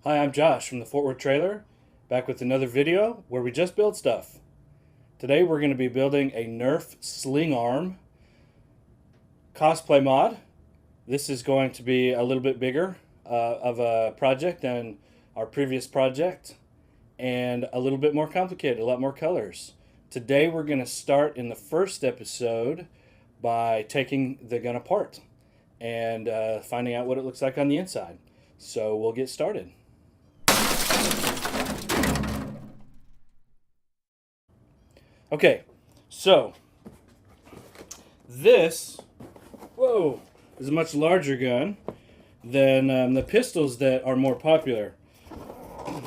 Hi, I'm Josh from the Fort Worth Trailer, back with another video where we just build stuff. Today we're going to be building a Nerf Sling Arm cosplay mod. This is going to be a little bit bigger of a project than our previous project and a little bit more complicated, a lot more colors. Today we're going to start in the first episode by taking the gun apart and finding out what it looks like on the inside. So we'll get started. Okay, so this, is a much larger gun than the pistols that are more popular.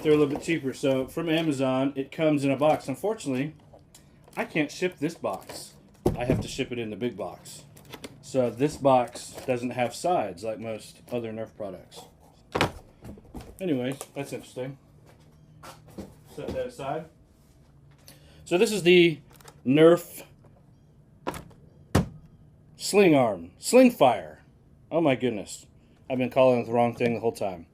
They're a little bit cheaper. So from Amazon, it comes in a box. Unfortunately, I can't ship this box. I have to ship it in the big box. So this box doesn't have sides like most other Nerf products. Anyways, that's interesting. Set that aside. So this is the Nerf Slingfire. Oh my goodness. I've been calling it the wrong thing the whole time.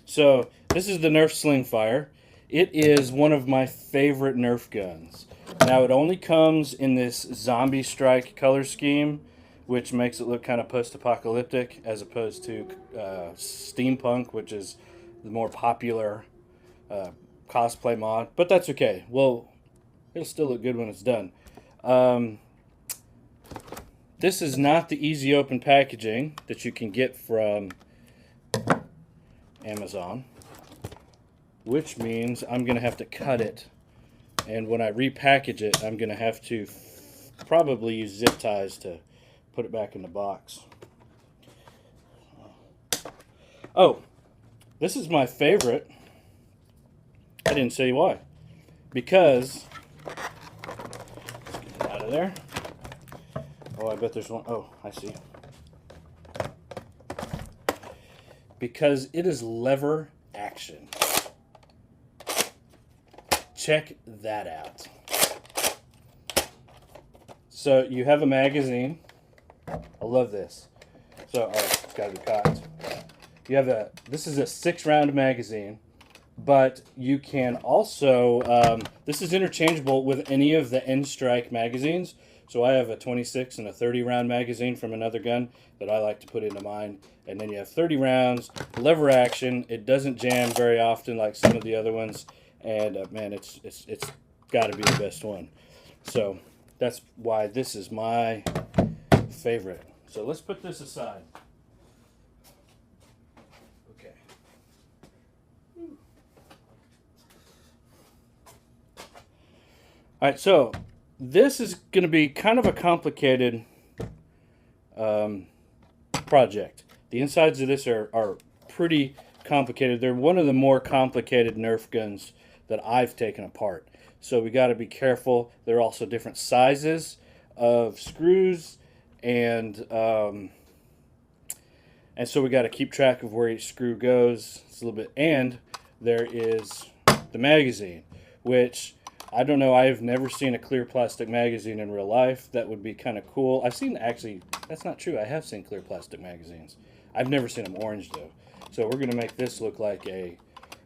So this is the Nerf Slingfire. It is one of my favorite Nerf guns. Now it only comes in this Zombie Strike color scheme, which makes it look kind of post-apocalyptic as opposed to steampunk, which is the more popular cosplay mod. But that's okay. Well, it'll still look good when it's done. This is not the easy open packaging that you can get from Amazon, which means I'm going to have to cut it. And when I repackage it, I'm going to have to probably use zip ties to put it back in the box. Oh, this is my favorite. I didn't say why. Because out of there. Oh, I bet there's one. Oh, I see. Because it is lever action. Check that out. So you have a magazine. I love this. So, oh, it's got to be cocked. You have this is a 6-round magazine. But you can also, this is interchangeable with any of the N-Strike magazines. So I have a 26 and a 30-round magazine from another gun that I like to put into mine. And then you have 30 rounds, lever action. It doesn't jam very often like some of the other ones. And man, it's got to be the best one. So that's why this is my favorite. So let's put this aside. All right, so this is going to be kind of a complicated project. The insides of this are pretty complicated. They're one of the more complicated Nerf guns that I've taken apart. So we got to be careful. There are also different sizes of screws, and so we got to keep track of where each screw goes. It's a little bit, and there is the magazine, which I don't know. I have never seen a clear plastic magazine in real life. That would be kind of cool. I've seen, actually, that's not true. I have seen clear plastic magazines. I've never seen them orange, though. So we're going to make this look like a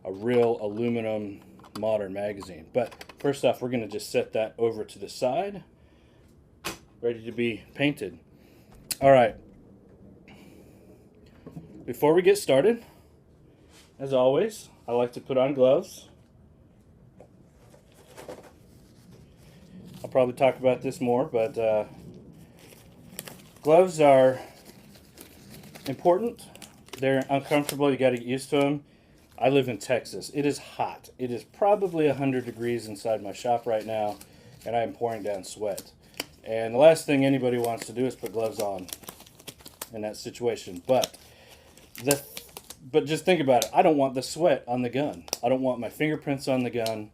real aluminum modern magazine. But first off, we're going to just set that over to the side, ready to be painted. All right. Before we get started, as always, I like to put on gloves. I'll probably talk about this more, but gloves are important. They're uncomfortable. You got to get used to them. I live in Texas. It is hot. It is probably 100 degrees inside my shop right now, and I am pouring down sweat. And the last thing anybody wants to do is put gloves on in that situation. But just think about it. I don't want the sweat on the gun. I don't want my fingerprints on the gun.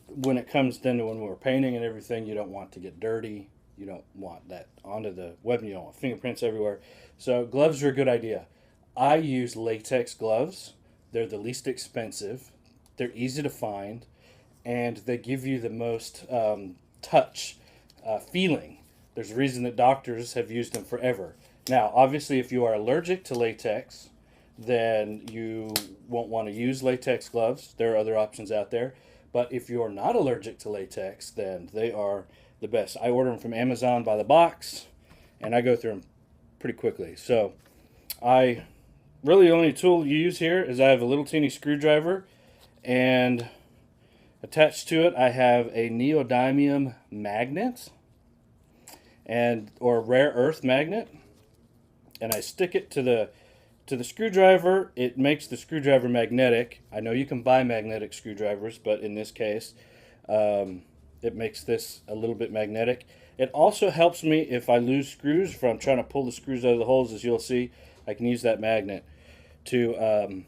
When it comes then to when we're painting and everything, you don't want to get dirty. You don't want that onto the weapon. You don't want fingerprints everywhere. So gloves are a good idea. I use latex gloves. They're the least expensive. They're easy to find. And they give you the most touch feeling. There's a reason that doctors have used them forever. Now, obviously, if you are allergic to latex, then you won't want to use latex gloves. There are other options out there. But if you're not allergic to latex, then they are the best. I order them from Amazon by the box, and I go through them pretty quickly. So really the only tool you use here is I have a little teeny screwdriver, and attached to it I have a neodymium magnet or rare earth magnet, and I stick it to the screwdriver. It makes the screwdriver magnetic. I know you can buy magnetic screwdrivers, but in this case, it makes this a little bit magnetic. It also helps me if I lose screws from trying to pull the screws out of the holes. As you'll see, I can use that magnet to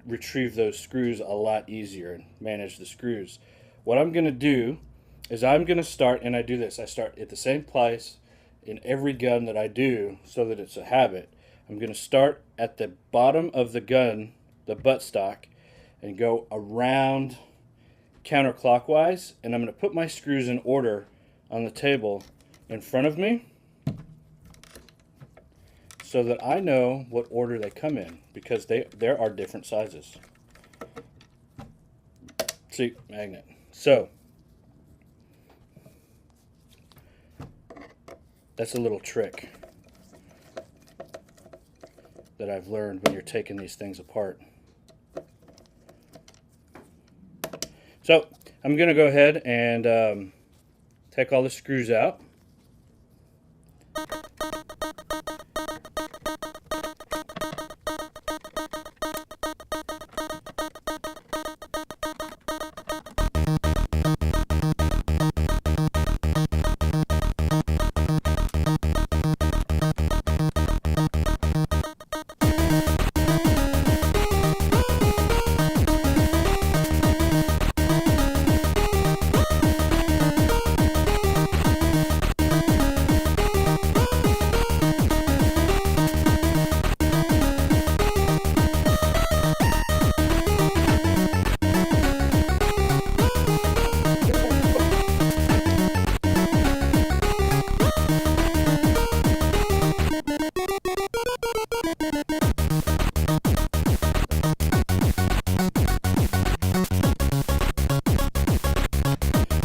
retrieve those screws a lot easier and manage the screws. What I'm going to do is I'm going to start, and I do this. I start at the same place in every gun that I do so that it's a habit. I'm going to start at the bottom of the gun, the buttstock, and go around counterclockwise, and I'm going to put my screws in order on the table in front of me so that I know what order they come in, because there are different sizes. See, magnet. So that's a little trick that I've learned when you're taking these things apart. So I'm going to go ahead and take all the screws out.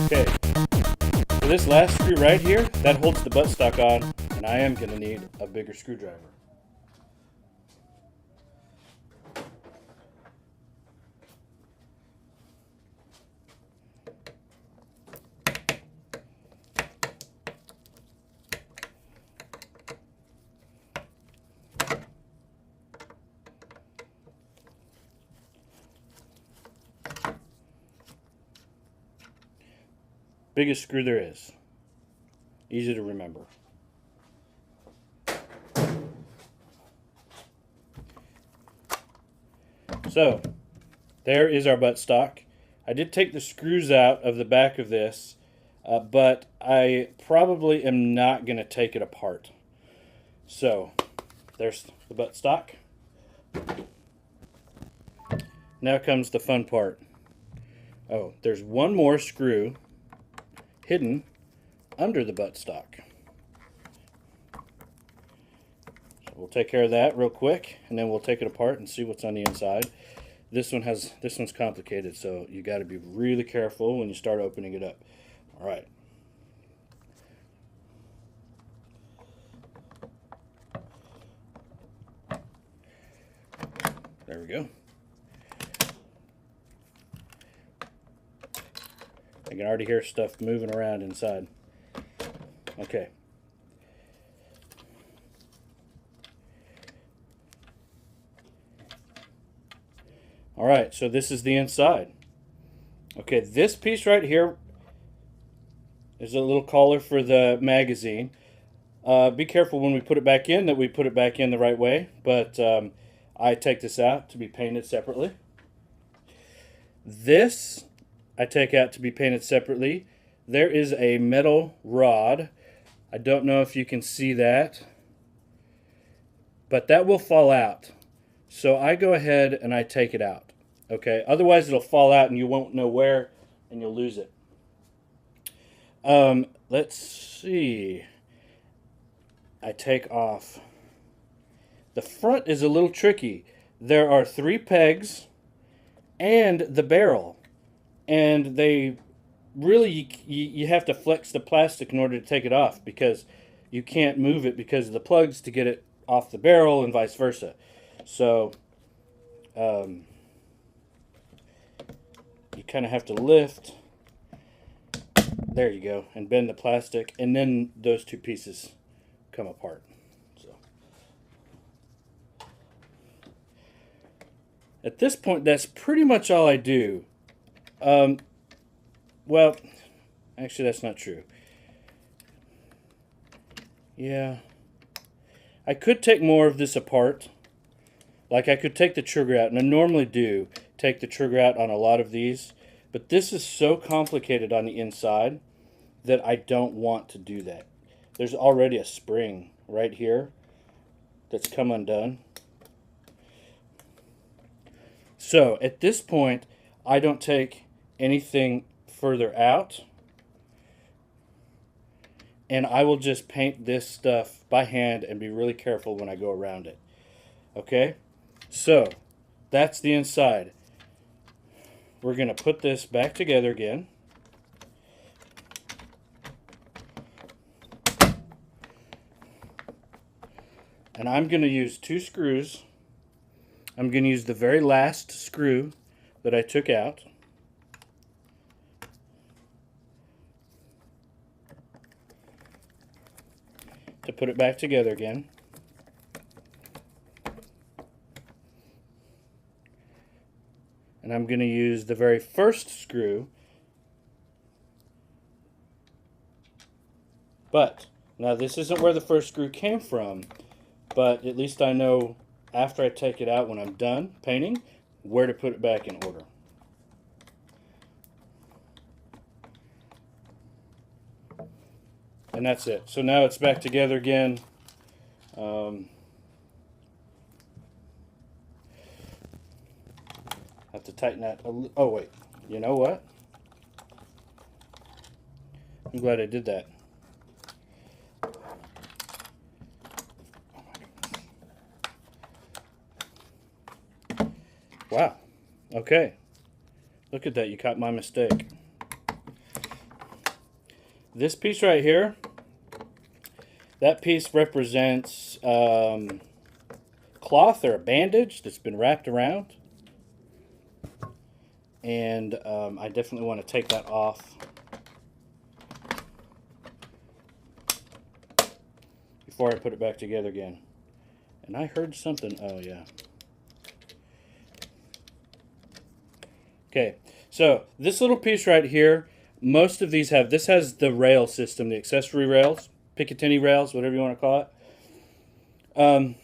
Okay, so this last screw right here, that holds the buttstock on, and I am going to need a bigger screwdriver. Biggest screw there is. Easy to remember. So, there is our buttstock. I did take the screws out of the back of this, but I probably am not going to take it apart. So, there's the buttstock. Now comes the fun part. Oh, there's one more screw hidden under the buttstock. So we'll take care of that real quick, and then we'll take it apart and see what's on the inside. This one's complicated, so you got to be really careful when you start opening it up. All right. There we go. I can already hear stuff moving around inside. Okay. All right, so this is the inside. Okay, this piece right here is a little collar for the magazine. Be careful when we put it back in that we put it back in the right way, but I take this out to be painted separately. This I take out to be painted separately. There is a metal rod. I don't know if you can see that, but that will fall out. So I go ahead and I take it out. Okay, otherwise it'll fall out and you won't know where and you'll lose it. Let's see. I take off The front is a little tricky. There are 3 pegs and the barrel, and they really, you have to flex the plastic in order to take it off, because you can't move it because of the plugs to get it off the barrel, and vice versa. So you kind of have to lift. There you go, and bend the plastic, and then those 2 pieces come apart. So at this point, that's pretty much all I do. Well, actually, that's not true. Yeah, I could take more of this apart. Like, I could take the trigger out, and I normally do take the trigger out on a lot of these, but this is so complicated on the inside that I don't want to do that. There's already a spring right here that's come undone. So at this point, I don't take anything further out, and I will just paint this stuff by hand and be really careful when I go around it. Okay, so that's the inside. We're going to put this back together again. And I'm going to use 2 screws. I'm going to use the very last screw that I took out. To put it back together again. And I'm going to use the very first screw. But now this isn't where the first screw came from, but at least I know after I take it out when I'm done painting where to put it back in order. And that's it. So now it's back together again. Have to tighten that a little. Oh wait, you know what? I'm glad I did that. Wow. Okay. Look at that. You caught my mistake. This piece right here, that piece represents cloth or a bandage that's been wrapped around. And I definitely want to take that off before I put it back together again. And I heard something. Oh, yeah. Okay, so this little piece right here, most of these have, this has the rail system, the accessory rails, Picatinny rails, whatever you want to call it.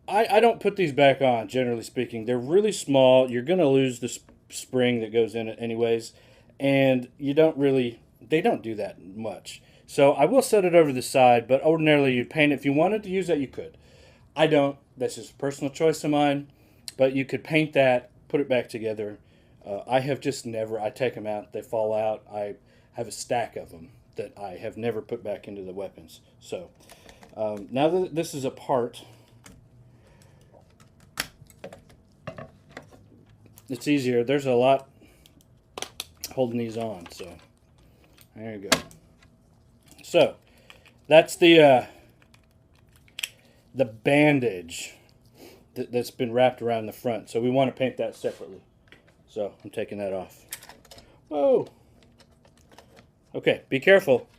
I don't put these back on, generally speaking. They're really small. You're going to lose the spring that goes in it anyways. And you don't really, they don't do that much. So I will set it over the side, but ordinarily you'd paint it. If you wanted to use that, you could. I don't. That's just a personal choice of mine. But you could paint that, put it back together. I have just never, I take them out, they fall out. I have a stack of them that I have never put back into the weapons. So now that this is apart, it's easier. There's a lot holding these on, so there you go. So that's the bandage that's been wrapped around the front. So we want to paint that separately. So I'm taking that off. Whoa. Okay, be careful.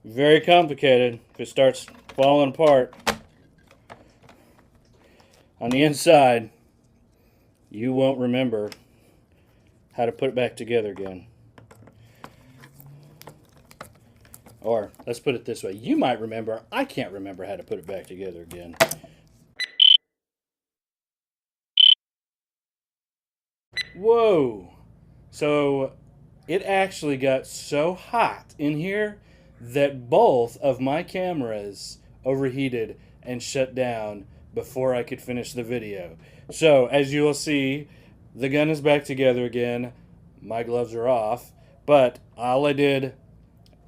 Very complicated. If it starts falling apart on the inside, you won't remember how to put it back together again. Or let's put it this way. You might remember. I can't remember how to put it back together again. Whoa. So it actually got so hot in here that both of my cameras overheated and shut down before I could finish the video. So as you will see, the gun is back together again. My gloves are off, but all I did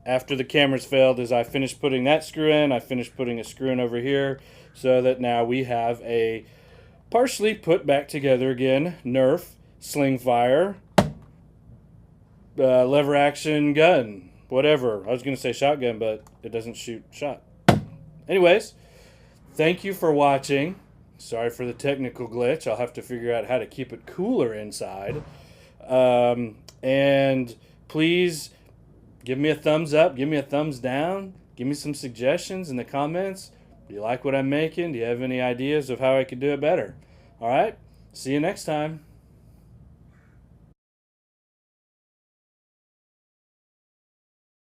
after the cameras failed is I finished putting that screw in. I finished putting a screw in over here. so that now we have a partially put back together again Nerf Slingfire lever action gun. Whatever. I was going to say shotgun, but it doesn't shoot shot. Anyways, thank you for watching. Sorry for the technical glitch. I'll have to figure out how to keep it cooler inside. And please give me a thumbs up. Give me a thumbs down. Give me some suggestions in the comments. Do you like what I'm making? Do you have any ideas of how I could do it better? All right. See you next time.